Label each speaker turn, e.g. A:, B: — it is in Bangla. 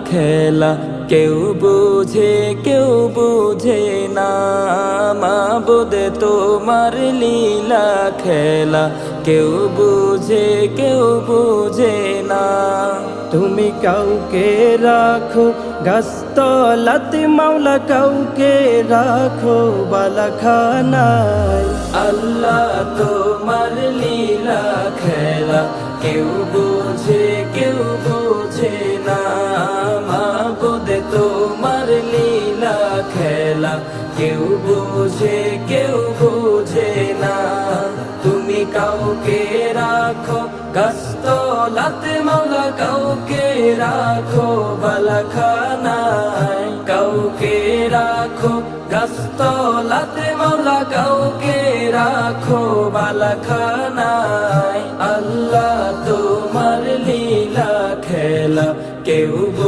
A: খেলা কেউ বুঝে না। মাবুদ তোমার লীলা খেলা কেউ বুঝে না।
B: তুমি কাউকে রাখো গাছতলাতে মাওলা, কাউকে রাখো বালাখানায়।
A: আল্লাহ তোমার লীলা খেলা কেউ বুঝে না। মাবুদ তোমার লীলা খেলা কেউ বুঝে না। তুমি কাউকে রাখো গাছতলাতে মাওলা, কাউকে রাখো বালাখানায়। কাউকে রাখো গাছতলাতে মাওলা, কাউকে রাখো বালাখানায়। আল্লাহ তোমার লীলা খেলা কেউ